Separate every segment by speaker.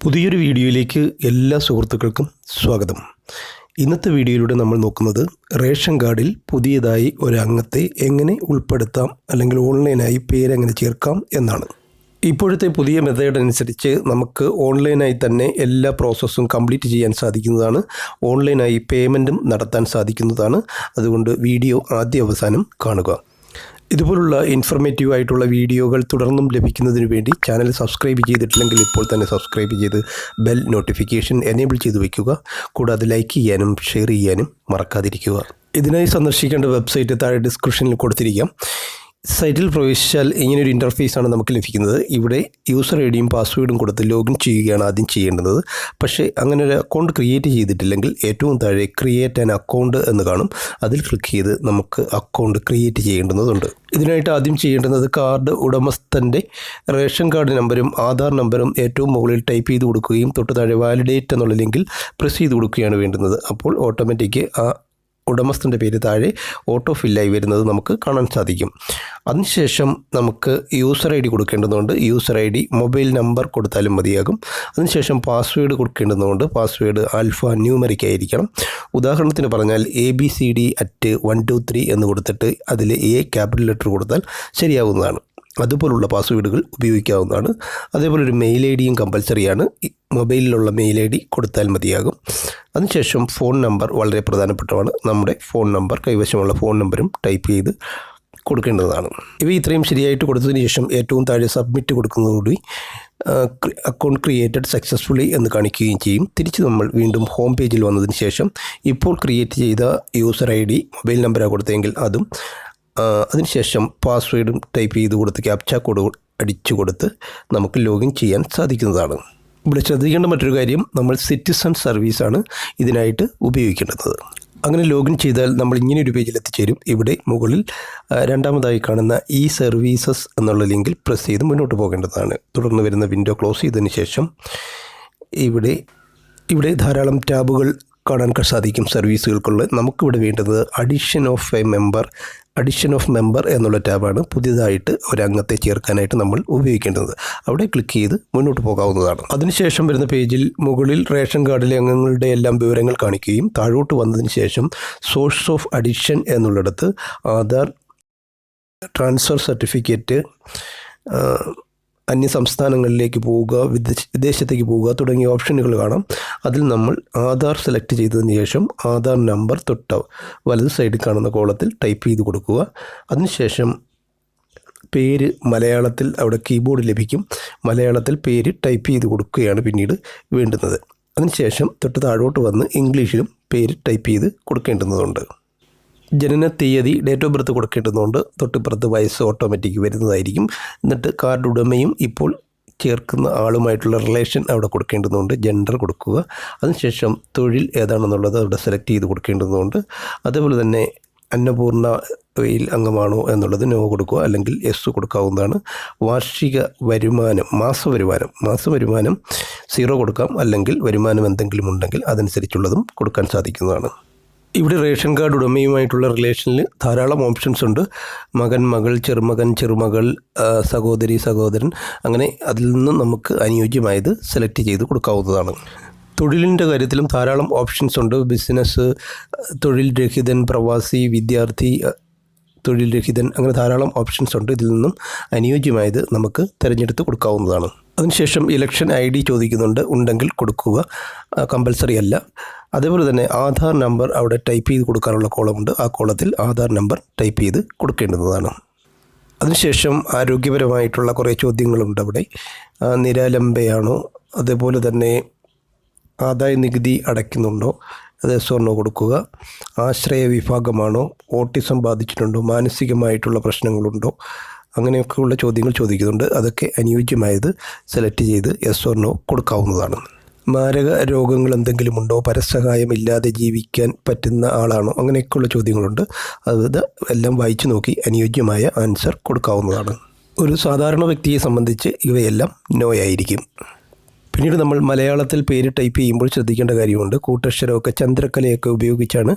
Speaker 1: പുതിയൊരു വീഡിയോയിലേക്ക് എല്ലാ സുഹൃത്തുക്കൾക്കും സ്വാഗതം. ഇന്നത്തെ വീഡിയോയിലൂടെ നമ്മൾ നോക്കുന്നത് റേഷൻ കാർഡിൽ പുതിയതായി ഒരു അംഗത്തെ എങ്ങനെ ഉൾപ്പെടുത്താം അല്ലെങ്കിൽ ഓൺലൈനായി പേരെങ്ങനെ ചേർക്കാം എന്നാണ്. ഇപ്പോഴത്തെ പുതിയ മെത്തേഡ് അനുസരിച്ച് നമുക്ക് ഓൺലൈനായി തന്നെ എല്ലാ പ്രോസസ്സും കംപ്ലീറ്റ് ചെയ്യാൻ സാധിക്കുന്നതാണ്. ഓൺലൈനായി പേയ്മെൻറ്റും നടത്താൻ സാധിക്കുന്നതാണ്. അതുകൊണ്ട് വീഡിയോ ആദ്യ അവസാനം കാണുക. ഇതുപോലുള്ള ഇൻഫർമേറ്റീവ് ആയിട്ടുള്ള വീഡിയോകൾ തുടർന്നും ലഭിക്കുന്നതിന് വേണ്ടി ചാനൽ സബ്സ്ക്രൈബ് ചെയ്തിട്ടില്ലെങ്കിൽ ഇപ്പോൾ തന്നെ സബ്സ്ക്രൈബ് ചെയ്ത് ബെൽ നോട്ടിഫിക്കേഷൻ എനേബിൾ ചെയ്ത് വയ്ക്കുക. കൂടാതെ ലൈക്ക് ചെയ്യാനും ഷെയർ ചെയ്യാനും മറക്കാതിരിക്കുക. ഇതിനായി സന്ദർശിക്കേണ്ട വെബ്സൈറ്റ് താഴെ ഡിസ്ക്രിപ്ഷനിൽ കൊടുത്തിരിക്കാം. സൈറ്റിൽ പ്രവേശിച്ചാൽ ഇങ്ങനെയൊരു ഇൻ്റർഫേസാണ് നമുക്ക് ലഭിക്കുന്നത്. ഇവിടെ യൂസർ ഐ ഡിയും പാസ്വേഡും കൊടുത്ത് ലോഗിൻ ചെയ്യുകയാണ് ആദ്യം ചെയ്യേണ്ടത്. പക്ഷേ അങ്ങനെ ഒരു അക്കൗണ്ട് ക്രിയേറ്റ് ചെയ്തിട്ടില്ലെങ്കിൽ ഏറ്റവും താഴെ ക്രിയേറ്റ് ആൻ അക്കൗണ്ട് എന്ന് കാണും. അതിൽ ക്ലിക്ക് ചെയ്ത് നമുക്ക് അക്കൗണ്ട് ക്രിയേറ്റ് ചെയ്യേണ്ടതുണ്ട്. ഇതിനായിട്ട് ആദ്യം ചെയ്യേണ്ടുന്നത് കാർഡ് ഉടമസ്ഥൻ്റെ റേഷൻ കാർഡ് നമ്പരും ആധാർ നമ്പറും ഏറ്റവും മുകളിൽ ടൈപ്പ് ചെയ്ത് കൊടുക്കുകയും തൊട്ട് താഴെ വാലിഡേറ്റ് എന്നുള്ള ലിങ്കിൽ പ്രസ് ചെയ്ത് കൊടുക്കുകയാണ് വേണ്ടുന്നത്. അപ്പോൾ ഓട്ടോമാറ്റിക് ആ ഉടമസ്ഥൻ്റെ പേര് താഴെ ഓട്ടോ ഫില്ലായി വരുന്നത് നമുക്ക് കാണാൻ സാധിക്കും. അതിനുശേഷം നമുക്ക് യൂസർ ഐ ഡി കൊടുക്കേണ്ടതുകൊണ്ട് user I D mobile number കൊടുത്താലും മതിയാകും. അതിനുശേഷം പാസ്വേഡ് കൊടുക്കേണ്ടതുകൊണ്ട് പാസ്വേഡ് ആൽഫ ന്യൂമറിക് ആയിരിക്കണം. ഉദാഹരണത്തിന് പറഞ്ഞാൽ abcd@123 എന്ന് കൊടുത്തിട്ട് അതിൽ എ ക്യാപിറ്റൽ ലെറ്റർ കൊടുത്താൽ ശരിയാവുന്നതാണ്. അതുപോലുള്ള പാസ്വേഡുകൾ ഉപയോഗിക്കാവുന്നതാണ്. അതേപോലെ ഒരു മെയിൽ ഐ ഡിയും കമ്പൽസറിയാണ്. മൊബൈലിലുള്ള മെയിൽ ഐ ഡി കൊടുത്താൽ മതിയാകും. അതിനുശേഷം ഫോൺ നമ്പർ വളരെ പ്രധാനപ്പെട്ടതാണ്. നമ്മുടെ ഫോൺ നമ്പർ കൈവശമുള്ള ഫോൺ നമ്പറും ടൈപ്പ് ചെയ്ത് കൊടുക്കേണ്ടതാണ്. ഇവ ഇത്രയും ശരിയായിട്ട് കൊടുത്തതിന് ശേഷം ഏറ്റവും താഴെ സബ്മിറ്റ് കൊടുക്കുന്നതോടുകൂടി അക്കൗണ്ട് ക്രിയേറ്റഡ് സക്സസ്ഫുള്ളി എന്ന് കാണിക്കുകയും ചെയ്യും. തിരിച്ച് നമ്മൾ വീണ്ടും ഹോം പേജിൽ വന്നതിന് ശേഷം ഇപ്പോൾ ക്രിയേറ്റ് ചെയ്ത യൂസർ ഐ ഡി മൊബൈൽ നമ്പറാണ് കൊടുത്തെങ്കിൽ അതും അതിനുശേഷം പാസ്വേഡും ടൈപ്പ് ചെയ്ത് കൊടുത്ത് ക്യാപ്ച കോഡ് അടിച്ചു കൊടുത്ത് നമുക്ക് ലോഗിൻ ചെയ്യാൻ സാധിക്കുന്നതാണ്. ഇവിടെ ശ്രദ്ധിക്കേണ്ട മറ്റൊരു കാര്യം, നമ്മൾ സിറ്റിസൺ സർവീസാണ് ഇതിനായിട്ട് ഉപയോഗിക്കേണ്ടത്. അങ്ങനെ ലോഗിൻ ചെയ്താൽ നമ്മൾ ഇങ്ങനെയൊരു പേജിൽ എത്തിച്ചേരും. ഇവിടെ മുകളിൽ രണ്ടാമതായി കാണുന്ന ഇ സർവീസസ് എന്നുള്ള ലിങ്കിൽ പ്രസ് ചെയ്ത് മുന്നോട്ട് പോകേണ്ടതാണ്. തുടർന്ന് വരുന്ന വിൻഡോ ക്ലോസ് ചെയ്തതിന് ശേഷം ഇവിടെ ധാരാളം ടാബുകൾ കാണാൻ സാധിക്കും സർവീസുകൾക്കുള്ള. നമുക്കിവിടെ വേണ്ടത് അഡീഷൻ ഓഫ് മെമ്പർ എന്നുള്ള ടാബാണ്. പുതിയതായിട്ട് ഒരംഗത്തെ ചേർക്കാനായിട്ട് നമ്മൾ ഉപയോഗിക്കേണ്ടത്. അവിടെ ക്ലിക്ക് ചെയ്ത് മുന്നോട്ട് പോകാവുന്നതാണ്. അതിനുശേഷം വരുന്ന പേജിൽ മുകളിൽ റേഷൻ കാർഡിലെ അംഗങ്ങളുടെ എല്ലാം വിവരങ്ങൾ കാണിക്കുകയും താഴോട്ട് വന്നതിന് ശേഷം സോഴ്സ് ഓഫ് അഡിഷൻ എന്നുള്ളിടത്ത് ആധാർ, ട്രാൻസ്ഫർ സർട്ടിഫിക്കറ്റ്, അന്യ സംസ്ഥാനങ്ങളിലേക്ക് പോവുക, വിദേശത്തേക്ക് പോവുക തുടങ്ങിയ ഓപ്ഷനുകൾ കാണാം. അതിൽ നമ്മൾ ആധാർ സെലക്ട് ചെയ്തതിന് ശേഷം ആധാർ നമ്പർ തൊട്ട് വലത് സൈഡിൽ കാണുന്ന കോളത്തിൽ ടൈപ്പ് ചെയ്ത് കൊടുക്കുക. അതിനുശേഷം പേര് മലയാളത്തിൽ അവിടെ കീബോർഡ് ലഭിക്കും. മലയാളത്തിൽ പേര് ടൈപ്പ് ചെയ്ത് കൊടുക്കുകയാണ് പിന്നീട് വേണ്ടുന്നത്. അതിനുശേഷം തൊട്ട് താഴോട്ട് വന്ന് ഇംഗ്ലീഷിലും പേര് ടൈപ്പ് ചെയ്ത് കൊടുക്കേണ്ടതുണ്ട്. ജനന തീയതി, ഡേറ്റ് ഓഫ് ബർത്ത് കൊടുക്കേണ്ടതുകൊണ്ട് തൊട്ടിപ്പുറത്ത് വയസ്സ് ഓട്ടോമാറ്റിക് വരുന്നതായിരിക്കും. എന്നിട്ട് കാർഡ് ഉടമയും ഇപ്പോൾ ചേർക്കുന്ന ആളുമായിട്ടുള്ള റിലേഷൻ അവിടെ കൊടുക്കേണ്ടതുകൊണ്ട് ജെൻഡർ കൊടുക്കുക. അതിനുശേഷം തൊഴിൽ ഏതാണെന്നുള്ളത് അവിടെ സെലക്ട് ചെയ്ത് കൊടുക്കേണ്ടതുകൊണ്ട് അതേപോലെ തന്നെ അന്നപൂർണ്ണയിൽ അംഗമാണോ എന്നുള്ളത് നോ കൊടുക്കുക, അല്ലെങ്കിൽ എസ് കൊടുക്കാവുന്നതാണ്. വാർഷിക വരുമാനം, മാസവരുമാനം 0 കൊടുക്കാം, അല്ലെങ്കിൽ വരുമാനം എന്തെങ്കിലും ഉണ്ടെങ്കിൽ അതനുസരിച്ചുള്ളതും കൊടുക്കാൻ സാധിക്കുന്നതാണ്. ഇവിടെ റേഷൻ കാർഡ് ഉടമയുമായിട്ടുള്ള റിലേഷനിൽ ധാരാളം ഓപ്ഷൻസ് ഉണ്ട്. മകൻ, മകൾ, ചെറുമകൻ, ചെറുമകൾ, സഹോദരി, സഹോദരൻ, അങ്ങനെ അതിൽ നിന്നും നമുക്ക് അനുയോജ്യമായത് സെലക്ട് ചെയ്ത് കൊടുക്കാവുന്നതാണ്. തൊഴിലിൻ്റെ കാര്യത്തിലും ധാരാളം ഓപ്ഷൻസ് ഉണ്ട്. ബിസിനസ്, തൊഴിൽ രഹിതൻ, പ്രവാസി, വിദ്യാർത്ഥി, തൊഴിൽ രഹിതൻ, അങ്ങനെ ധാരാളം ഓപ്ഷൻസ് ഉണ്ട്. ഇതിൽ നിന്നും അനുയോജ്യമായത് നമുക്ക് തിരഞ്ഞെടുത്ത് കൊടുക്കാവുന്നതാണ്. അതിനുശേഷം ഇലക്ഷൻ ഐ ഡി ചോദിക്കുന്നുണ്ട്, ഉണ്ടെങ്കിൽ കൊടുക്കുക, കമ്പൽസറി അല്ല. അതേപോലെ തന്നെ ആധാർ നമ്പർ അവിടെ ടൈപ്പ് ചെയ്ത് കൊടുക്കാനുള്ള കോളമുണ്ട്. ആ കോളത്തിൽ ആധാർ നമ്പർ ടൈപ്പ് ചെയ്ത് കൊടുക്കേണ്ടതാണ്. അതിനുശേഷം ആരോഗ്യപരമായിട്ടുള്ള കുറേ ചോദ്യങ്ങളുണ്ട് അവിടെ. നിരാലംബയാണോ, അതേപോലെ തന്നെ ആദായ നികുതി അടയ്ക്കുന്നുണ്ടോ, അത് സ്വർണ്ണ കൊടുക്കുക. ആശ്രയ വിഭാഗമാണോ, ഓട്ടിസം ബാധിച്ചിട്ടുണ്ടോ, മാനസികമായിട്ടുള്ള പ്രശ്നങ്ങളുണ്ടോ, അങ്ങനെയൊക്കെയുള്ള ചോദ്യങ്ങൾ ചോദിക്കുന്നുണ്ട്. അതൊക്കെ അനുയോജ്യമായത് സെലക്ട് ചെയ്ത് യെസ് ഓർ നോ കൊടുക്കാവുന്നതാണ്. മാരക രോഗങ്ങൾ എന്തെങ്കിലും ഉണ്ടോ, പരസഹായം ഇല്ലാതെ ജീവിക്കാൻ പറ്റുന്ന ആളാണോ, അങ്ങനെയൊക്കെയുള്ള ചോദ്യങ്ങളുണ്ട്. അത് എല്ലാം വായിച്ചു നോക്കി അനുയോജ്യമായ ആൻസർ കൊടുക്കാവുന്നതാണ്. ഒരു സാധാരണ വ്യക്തിയെ സംബന്ധിച്ച് ഇവയെല്ലാം നോ ആയിരിക്കും. പിന്നീട് നമ്മൾ മലയാളത്തിൽ പേര് ടൈപ്പ് ചെയ്യുമ്പോൾ ശ്രദ്ധിക്കേണ്ട കാര്യമുണ്ട്. കൂട്ടക്ഷരമൊക്കെ ചന്ദ്രക്കലയൊക്കെ ഉപയോഗിച്ചാണ്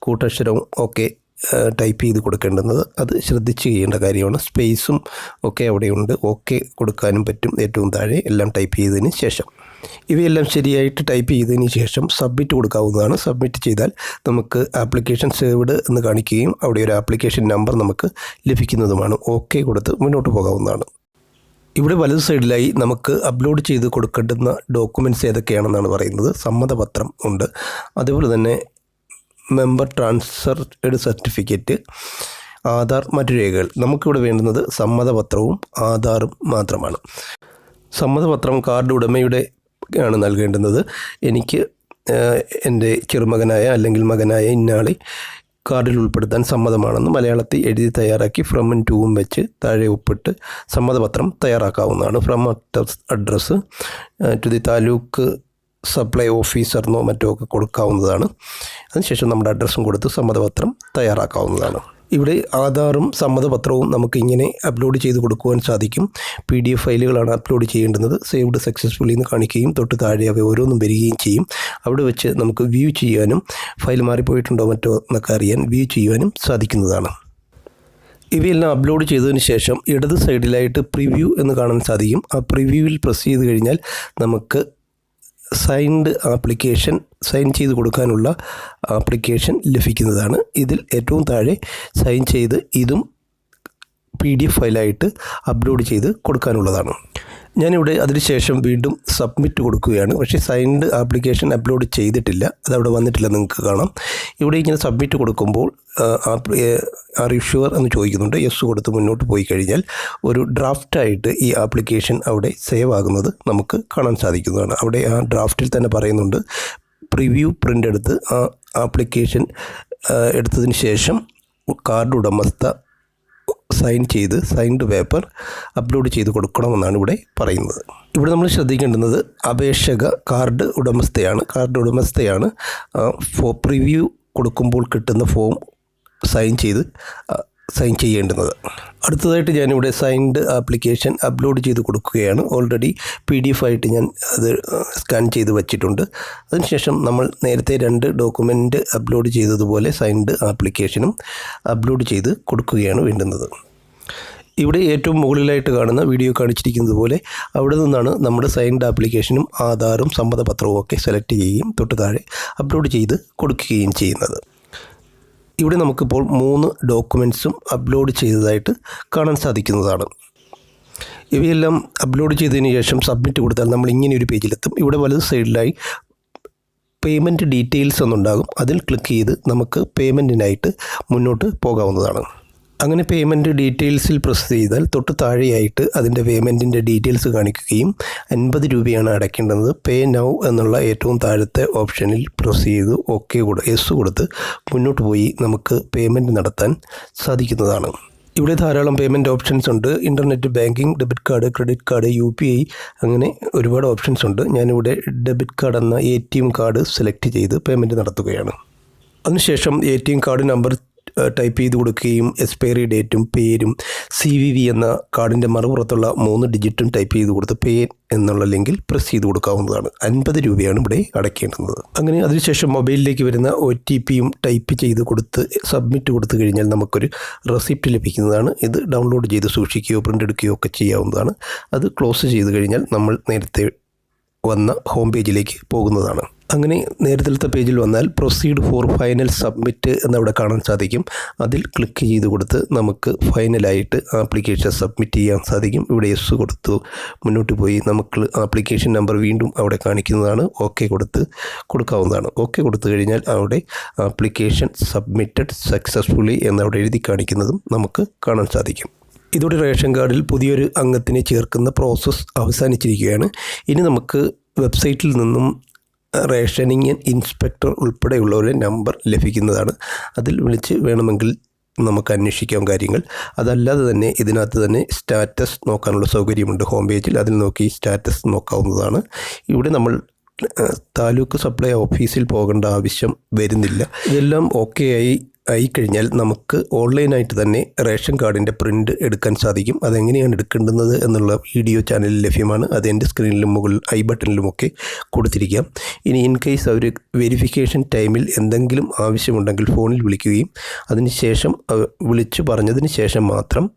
Speaker 1: കൂട്ടക്ഷരവും ഒക്കെ ടൈപ്പ് ചെയ്ത് കൊടുക്കേണ്ടുന്നത്. അത് ശ്രദ്ധിച്ച് ചെയ്യേണ്ട കാര്യമാണ്. സ്പേസും ഒക്കെ അവിടെയുണ്ട്. ഓക്കെ കൊടുക്കാനും പറ്റും ഏറ്റവും താഴെ എല്ലാം ടൈപ്പ് ചെയ്തതിന് ശേഷം. ഇവയെല്ലാം ശരിയായിട്ട് ടൈപ്പ് ചെയ്തതിന് ശേഷം സബ്മിറ്റ് കൊടുക്കാവുന്നതാണ്. സബ്മിറ്റ് ചെയ്താൽ നമുക്ക് ആപ്ലിക്കേഷൻ സേവ്ഡ് എന്ന് കാണിക്കുകയും അവിടെ ഒരു ആപ്ലിക്കേഷൻ നമ്പർ നമുക്ക് ലഭിക്കുന്നതുമാണ്. ഓക്കെ കൊടുത്ത് മുന്നോട്ട് പോകാവുന്നതാണ്. ഇവിടെ വലതു സൈഡിലായി നമുക്ക് അപ്ലോഡ് ചെയ്ത് കൊടുക്കേണ്ടുന്ന ഡോക്യുമെൻറ്റ്സ് ഏതൊക്കെയാണെന്നാണ് പറയുന്നത്. സമ്മതപത്രം ഉണ്ട്, അതേപോലെ തന്നെ മെമ്പർ ട്രാൻസ്ഫർഡ് സർട്ടിഫിക്കറ്റ്, ആധാർ, മറ്റു രേഖകൾ. നമുക്കിവിടെ വേണ്ടുന്നത് സമ്മതപത്രവും ആധാറും മാത്രമാണ്. സമ്മതപത്രം കാർഡ് ഉടമയുടെ ആണ് നൽകേണ്ടുന്നത്. എനിക്ക് എൻ്റെ ചെറുമകനായ അല്ലെങ്കിൽ മകനായ ഇന്നയാളെ കാർഡിൽ ഉൾപ്പെടുത്താൻ സമ്മതമാണെന്ന് മലയാളത്തിൽ എഴുതി തയ്യാറാക്കി ഫ്രമും ടൂവും വെച്ച് താഴെ ഒപ്പിട്ട് സമ്മതപത്രം തയ്യാറാക്കാവുന്നതാണ്. From address to the taluk supply ഓഫീസറിനോ മറ്റോ ഒക്കെ കൊടുക്കാവുന്നതാണ്. അതിനുശേഷം നമ്മുടെ അഡ്രസ്സും കൊടുത്ത് സമ്മതപത്രം തയ്യാറാക്കാവുന്നതാണ്. ഇവിടെ ആധാറും സമ്മതപത്രവും നമുക്ക് ഇങ്ങനെ അപ്ലോഡ് ചെയ്ത് കൊടുക്കുവാൻ സാധിക്കും. PDF ഫയലുകളാണ് അപ്ലോഡ് ചെയ്യേണ്ടുന്നത്. സേവ്ഡ് സക്സസ്ഫുള്ളി എന്ന് കാണിക്കുകയും തൊട്ട് താഴെ അവ ഓരോന്നും വരികയും ചെയ്യും. അവിടെ വെച്ച് നമുക്ക് വ്യൂ ചെയ്യാനും ഫയൽ മാറിപ്പോയിട്ടുണ്ടോ മറ്റോ എന്നൊക്കെ അറിയാൻ വ്യൂ ചെയ്യുവാനും സാധിക്കുന്നതാണ്. ഇവയെല്ലാം അപ്ലോഡ് ചെയ്തതിന് ശേഷം ഇടത് സൈഡിലായിട്ട് പ്രിവ്യൂ എന്ന് കാണാൻ സാധിക്കും. ആ പ്രിവ്യൂവിൽ പ്രസ് ചെയ്ത് കഴിഞ്ഞാൽ നമുക്ക് സൈൻഡ് ആപ്ലിക്കേഷൻ സൈൻ ചെയ്ത് കൊടുക്കാനുള്ള ആപ്ലിക്കേഷൻ ലഭിക്കുന്നതാണ്. ഇതിൽ ഏറ്റവും താഴെ സൈൻ ചെയ്ത് ഇതും PDF ഫയലായിട്ട് അപ്ലോഡ് ചെയ്ത് കൊടുക്കാനുള്ളതാണ്. ഞാനിവിടെ അതിനുശേഷം വീണ്ടും സബ്മിറ്റ് കൊടുക്കുകയാണ്. പക്ഷേ സൈൻഡ് ആപ്ലിക്കേഷൻ അപ്ലോഡ് ചെയ്തിട്ടില്ല, അതവിടെ വന്നിട്ടില്ല, നിങ്ങൾക്ക് കാണാം. ഇവിടെ ഇങ്ങനെ സബ്മിറ്റ് കൊടുക്കുമ്പോൾ ആർ യു ഷുവർ എന്ന് ചോദിക്കുന്നുണ്ട്. യെസ് കൊടുത്ത് മുന്നോട്ട് പോയി കഴിഞ്ഞാൽ ഒരു ഡ്രാഫ്റ്റായിട്ട് ഈ ആപ്ലിക്കേഷൻ അവിടെ സേവ് ആകുന്നത് നമുക്ക് കാണാൻ സാധിക്കുന്നതാണ്. അവിടെ ആ ഡ്രാഫ്റ്റിൽ തന്നെ പറയുന്നുണ്ട് പ്രിവ്യൂ പ്രിൻ്റ് എടുത്ത് ആ ആപ്ലിക്കേഷൻ എടുത്തതിന് ശേഷം കാർഡ് ഉടമസ്ഥ സൈൻ ചെയ്ത് സൈൻഡ് പേപ്പർ അപ്ലോഡ് ചെയ്ത് കൊടുക്കണമെന്നാണ് ഇവിടെ പറയുന്നത്. ഇവിടെ നമ്മൾ ശ്രദ്ധിക്കേണ്ടുന്നത് അപേക്ഷക കാർഡ് ഉടമസ്ഥയാണ് പ്രിവ്യൂ കൊടുക്കുമ്പോൾ കിട്ടുന്ന ഫോം സൈൻ ചെയ്യേണ്ടുന്നത്. അടുത്തതായിട്ട് ഞാനിവിടെ സൈൻഡ് ആപ്ലിക്കേഷൻ അപ്ലോഡ് ചെയ്ത് കൊടുക്കുകയാണ്. ഓൾറെഡി PDF ആയിട്ട് ഞാൻ അത് സ്കാൻ ചെയ്ത് വച്ചിട്ടുണ്ട്. അതിനുശേഷം നമ്മൾ നേരത്തെ 2 ഡോക്യുമെൻ്റ് അപ്ലോഡ് ചെയ്തതുപോലെ സൈൻഡ് ആപ്ലിക്കേഷനും അപ്ലോഡ് ചെയ്ത് കൊടുക്കുകയാണ് വേണ്ടുന്നത്. ഇവിടെ ഏറ്റവും മുകളിലായിട്ട് കാണുന്ന വീഡിയോ കാണിച്ചിരിക്കുന്നത് പോലെ അവിടെ നിന്നാണ് നമ്മുടെ സൈൻഡ് ആപ്ലിക്കേഷനും ആധാറും സമ്മതപത്രവും ഒക്കെ സെലക്ട് ചെയ്യുകയും തൊട്ട് താഴെ അപ്ലോഡ് ചെയ്ത് കൊടുക്കുകയും ചെയ്യുന്നത്. ഇവിടെ നമുക്കിപ്പോൾ 3 ഡോക്യുമെൻറ്റ്സും അപ്ലോഡ് ചെയ്തതായിട്ട് കാണാൻ സാധിക്കുന്നതാണ്. ഇവയെല്ലാം അപ്ലോഡ് ചെയ്തതിന് ശേഷം സബ്മിറ്റ് കൊടുത്താൽ നമ്മൾ ഇങ്ങനെ ഒരു പേജിലെത്തും. ഇവിടെ വലത് സൈഡിലായി പേയ്മെൻറ്റ് ഡീറ്റെയിൽസ് എന്നുണ്ടാകും. അതിൽ ക്ലിക്ക് ചെയ്ത് നമുക്ക് പേയ്മെൻറ്റിനായിട്ട് മുന്നോട്ട് പോകാവുന്നതാണ്. അങ്ങനെ പേയ്മെൻറ്റ് ഡീറ്റെയിൽസിൽ പ്രസ് ചെയ്താൽ തൊട്ട് താഴെയായിട്ട് അതിൻ്റെ പേയ്മെൻറ്റിൻ്റെ ഡീറ്റെയിൽസ് കാണിക്കുകയും 50 രൂപയാണ് അടയ്ക്കേണ്ടത്. പേ നൗ എന്നുള്ള ഏറ്റവും താഴത്തെ ഓപ്ഷനിൽ പ്രസ് ചെയ്ത് ഓക്കെ യെസ് കൊടുത്ത് മുന്നോട്ട് പോയി നമുക്ക് പേയ്മെൻറ്റ് നടത്താൻ സാധിക്കുന്നതാണ്. ഇവിടെ ധാരാളം പേയ്മെൻറ്റ് ഓപ്ഷൻസ് ഉണ്ട്. Internet banking, debit card, credit card, UPI, അങ്ങനെ ഒരുപാട് ഓപ്ഷൻസ് ഉണ്ട്. ഞാനിവിടെ ഡെബിറ്റ് കാർഡ് എന്ന ATM കാർഡ് സെലക്ട് ചെയ്ത് പേയ്മെൻറ്റ് നടത്തുകയാണ്. അതിനുശേഷം ATM കാർഡ് നമ്പർ ടൈപ്പ് ചെയ്ത് കൊടുക്കുകയും എക്സ്പയറി ഡേറ്റും പേരും CVV എന്ന കാർഡിൻ്റെ മറുപുറത്തുള്ള 3 ഡിജിറ്റും ടൈപ്പ് ചെയ്ത് കൊടുത്ത് പേ എന്നുള്ള ലിങ്കിൽ പ്രസ് ചെയ്ത് കൊടുക്കാവുന്നതാണ്. 50 രൂപയാണ് ഇവിടെ അടയ്ക്കേണ്ടത്. അങ്ങനെ അതിനുശേഷം മൊബൈലിലേക്ക് വരുന്ന OTPയും ടൈപ്പ് ചെയ്ത് കൊടുത്ത് സബ്മിറ്റ് കൊടുത്തു കഴിഞ്ഞാൽ നമുക്കൊരു റെസിപ്റ്റ് ലഭിക്കുന്നതാണ്. ഇത് ഡൗൺലോഡ് ചെയ്ത് സൂക്ഷിക്കുകയോ പ്രിൻ്റ് എടുക്കുകയോ ഒക്കെ ചെയ്യാവുന്നതാണ്. അത് ക്ലോസ് ചെയ്ത് കഴിഞ്ഞാൽ നമ്മൾ നേരത്തെ വന്ന ഹോം പേജിലേക്ക് പോകുന്നതാണ്. അങ്ങനെ നേരത്തെ പേജിൽ വന്നാൽ പ്രൊസീഡ് ഫോർ ഫൈനൽ സബ്മിറ്റ് എന്നവിടെ കാണാൻ സാധിക്കും. അതിൽ ക്ലിക്ക് ചെയ്ത് കൊടുത്ത് നമുക്ക് ഫൈനലായിട്ട് ആപ്ലിക്കേഷൻ സബ്മിറ്റ് ചെയ്യാൻ സാധിക്കും. ഇവിടെ യെസ് കൊടുത്തു മുന്നോട്ട് പോയി നമുക്ക് ആപ്ലിക്കേഷൻ നമ്പർ വീണ്ടും അവിടെ കാണിക്കുന്നതാണ്. ഓക്കെ കൊടുക്കാവുന്നതാണ്. ഓക്കെ കൊടുത്തു കഴിഞ്ഞാൽ അവിടെ ആപ്ലിക്കേഷൻ സബ്മിറ്റഡ് സക്സസ്ഫുള്ളി എന്നവിടെ എഴുതി കാണിക്കുന്നതും നമുക്ക് കാണാൻ സാധിക്കും. ഇതോടെ റേഷൻ കാർഡിൽ പുതിയൊരു അംഗത്തിനെ ചേർക്കുന്ന പ്രോസസ്സ് അവസാനിച്ചിരിക്കുകയാണ്. ഇനി നമുക്ക് വെബ്സൈറ്റിൽ നിന്നും റേഷനിങ് ഇൻസ്പെക്ടർ ഉൾപ്പെടെയുള്ളവരുടെ നമ്പർ ലഭിക്കുന്നതാണ്. അതിൽ വിളിച്ച് വേണമെങ്കിൽ നമുക്ക് അന്വേഷിക്കാം കാര്യങ്ങൾ. അതല്ലാതെ തന്നെ ഇതിനകത്ത് തന്നെ സ്റ്റാറ്റസ് നോക്കാനുള്ള സൗകര്യമുണ്ട് ഹോം പേജിൽ. അതിൽ നോക്കി സ്റ്റാറ്റസ് നോക്കാവുന്നതാണ്. ഇവിടെ നമ്മൾ താലൂക്ക് സപ്ലൈ ഓഫീസിൽ പോകേണ്ട ആവശ്യം വരുന്നില്ല. ഇതെല്ലാം ഓക്കെ ആയിക്കഴിഞ്ഞാൽ നമുക്ക് ഓൺലൈനായിട്ട് തന്നെ റേഷൻ കാർഡിൻ്റെ പ്രിൻ്റ് എടുക്കാൻ സാധിക്കും. അതെങ്ങനെയാണ് എടുക്കേണ്ടുന്നത് എന്നുള്ള വീഡിയോ ചാനലിൽ ലഭ്യമാണ്. അത് എൻ്റെ സ്ക്രീനിലും മുകളിൽ ഐ ബട്ടണിലുമൊക്കെ കൊടുത്തിരിക്കാം. ഇനി ഇൻ കേസ് അവർ വെരിഫിക്കേഷൻ ടൈമിൽ എന്തെങ്കിലും ആവശ്യമുണ്ടെങ്കിൽ ഫോണിൽ വിളിക്കുകയും അതിനുശേഷം വിളിച്ചു പറഞ്ഞതിന് ശേഷം മാത്രം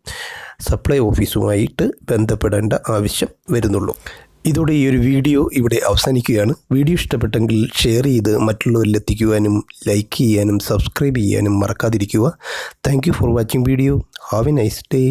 Speaker 1: സപ്ലൈ ഓഫീസുമായിട്ട് ബന്ധപ്പെടേണ്ട ആവശ്യം വരുന്നുള്ളൂ. ഇതോടെ ഈ ഒരു വീഡിയോ ഇവിടെ അവസാനിക്കുകയാണ്. വീഡിയോ ഇഷ്ടപ്പെട്ടെങ്കിൽ ഷെയർ ചെയ്ത് മറ്റുള്ളവരിൽ എത്തിക്കുവാനും ലൈക്ക് ചെയ്യാനും സബ്സ്ക്രൈബ് ചെയ്യാനും മറക്കാതിരിക്കുക. Thank you for watching video. Have A nice day.